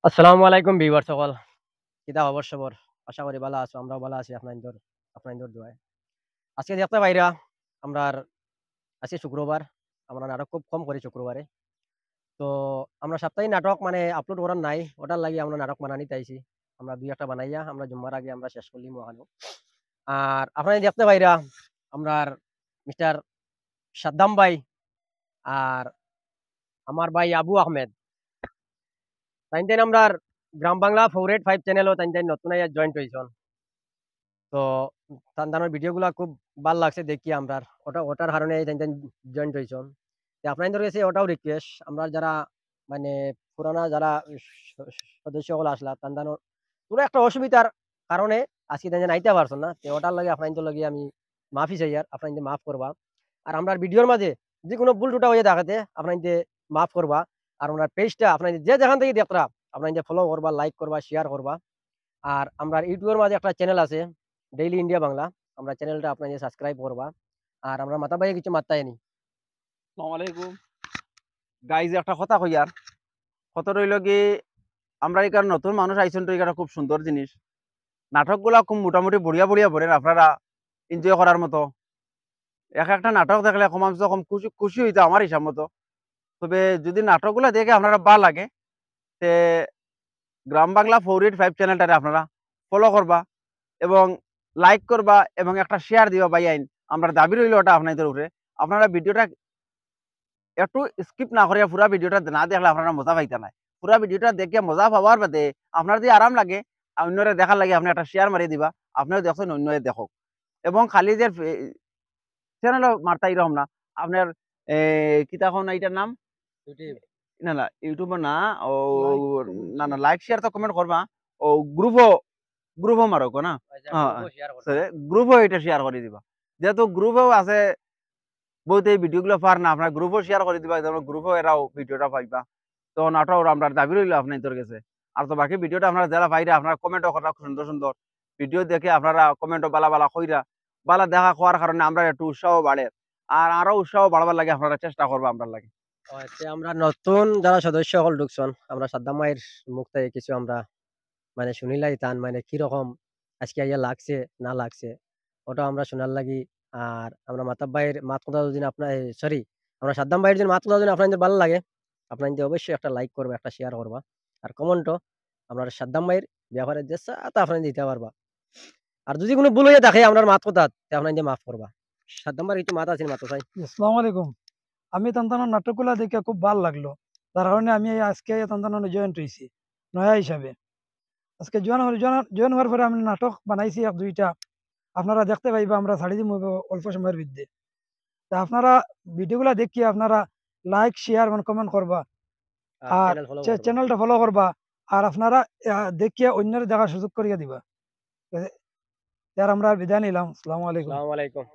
আসসালামু আলাইকুম ভিউয়ার সকল। কিতা খবর সবর? আশা করি ভালো আছো। আমরাও ভালো আছি আপনাইনদের দোয়ায়। আজকে দেখতে পাইরা আমরার আজকে শুক্রবার। আমরা নাটক খুব কম করি শুক্রবারে। তো আমরা সাপ্তাহিক নাটক মানে আপলোড করার নাই। ওটার লাগি আমরা নাটক বানানি তাইছি। আমরা ২-১ টা বানাইয়া আমরা জুম্মার আগে আমরা শেষ করলিম ওখানেও। আর আপনারা দেখতে পাইরা আমরার মিস্টার সাদ্দাম ভাই আর আমার ভাই আবু আহমেদ। তাইনতেন আমরার গ্রাম বাংলা ফেভারিট 5 চ্যানেলও তাইনতেন নতুন আইয়া জয়েন্ট হইছন। তো তানতানোর ভিডিওগুলা খুব ভাল লাগছে দেখি আমরার। ওটার কারণে তানতান জয়েন্ট হইছন। আপনাইনদের কাছে ওটাও রিকোয়েস্ট আমরা যারা মানে পুরানা যারা সদস্যগুলো আসলা তানতানোর পুরো একটা অসুবিধার কারণে আজকে তানতান আইতে পারছন না। ওটার লাগে আপনাইনদের লাগি আমি মাফি চাই আর আপনাইনদে মাফ করবা। আর আমরার ভিডিওর মাঝে যদি কোনো ভুল টুটা হয়ে থাকাতে আপনাইনদে মাফ করবা। আর উনার পেজটা আপনাইনদে যে যেখান থেকে দেখরা আপনাইনদে ফলো করবা, লাইক করবা, শেয়ার করবা। আর আমরার ইউটিউবের মাঝে একটা চ্যানেল আছে ডেইলি ইন্ডিয়া বাংলা। আমরা চ্যানেলটা আপনারা সাবস্ক্রাইব করবা। আর আমরা মাথা ভাইয়ে কিছু মাত্তাই নি। আসসালামু আলাইকুম গাইজ, একটা কথা কই আর কথা রইল কি, আমরা এখানে নতুন মানুষ আইসেন তো এখানে খুব সুন্দর জিনিস নাটকগুলা খুব মোটামুটি বড়িয়া বড়িয়া বলেন আপনারা এনজয় করার মতো। এক একটা নাটক দেখলে কমাংশ কম খুশি খুশি হইতো আমার হিসাব মতো। তবে যদি নাটকগুলা দেখে আপনারা ভাল লাগে তে গ্রাম বাংলা 485 চ্যানেলটারে আপনারা ফলো করবা এবং লাইক করবা এবং একটা শেয়ার দিবা ভাই আইন। আমরা দাবি রইল ওটা আপনাদের উপরে। আপনারা ভিডিওটা একটু স্কিপ না করিয়া পুরা ভিডিওটা না দেখলে আপনারা মজা পাইতে নাই। পুরা ভিডিওটা দেখে মজা পাওয়ার বাদে আপনার যদি আরাম লাগে অন্যরে দেখার লাগে আপনি একটা শেয়ার মারিয়ে দিবা, আপনিও দেখছেন অন্যরে দেখো। এবং খালি যে চ্যানেল মারতা এরকম না, আপনার কিতা কোন এইটার নাম, ইউটিউব না না ইউটিউবে না, ও না না লাইক শেয়ার তো কমেন্ট করবা। ও গ্রুপও মারো কো না, হ্যাঁ গ্রুপও শেয়ার করবা। গ্রুপও এটা শেয়ার করে দিবা। যেহেতু গ্রুপেও আছে বহুত এই ভিডিওগুলো পার না, আপনার গ্রুপও শেয়ার করে দিবা, গ্রুপও এরাও ভিডিওটা পাইবা। তো নাটক আমরা দাবি রইল আপনাদের কাছে। আর তো বাকি ভিডিওটা আপনারা যারা পাইরা আপনারা কমেন্টও করা সুন্দর সুন্দর ভিডিও দেখে আপনারা কমেন্টও বালা বালা কইরা বালা দেখা হওয়ার কারণে আমরা একটু উৎসাহ বাড়ে। আর আরো উৎসাহ বাড়বার লাগে আপনারা চেষ্টা করবো আমরা লাগে। আমরা নতুন যারা সদস্য হল ঢুকছন আমরা সাদ্দাম ভাইয়ের মুখ থেকে কিছু আমরা মানে শুনিলাই তান মানে কিরকম আজকে আইয়া লাগছে না লাগছে ওটা আমরা শোনার লাগি। আর আমরা মাতাব ভাইয়ের মাত কথা যদি আপনার সরি আমরা সাদ্দাম ভাইয়ের যদি মাত কথা যদি আপনাদের ভালো লাগে আপনাদের অবশ্যই একটা লাইক করবা, একটা শেয়ার করবা। আর কমেন্টও আমরা সাদ্দাম ভাইয়ের ব্যবহারের যে তা আপনাদের দিতে পারবা। আর যদি কোনো ভুল হয়ে থাকে আপনার মাত কথা আপনাদের মাফ করবা। সাদ্দাম ভাইয়ের একটু মাত আছে মাত চাই। আসসালামু আলাইকুম। আমি তান্তানোর নাটকগুলা দেখে খুব ভাল লাগলো। তার কারণে আমি আজকে তান্তানোর জয়েন্ট হয়েছি নয়া হিসাবে। আজকে জয়েন হওয়ার পরে আমি নাটক বানাইছি ১-২টা। আপনারা দেখতে পাইবা, আমরা ছাড়ি দিব অল্প সময়ের মধ্যে। তা আপনারা ভিডিওগুলা দেখিয়ে আপনারা লাইক শেয়ার এবং কমেন্ট করবা। আর চ্যানেল ফলো করবা। চ্যানেলটা ফলো করবা। আর আপনারা দেখিয়ে অন্যের দেখার সুযোগ করিয়া দিবা। এর আমরা বিদায় নিলাম। আসসালামু আলাইকুম। আসসালামু আলাইকুম।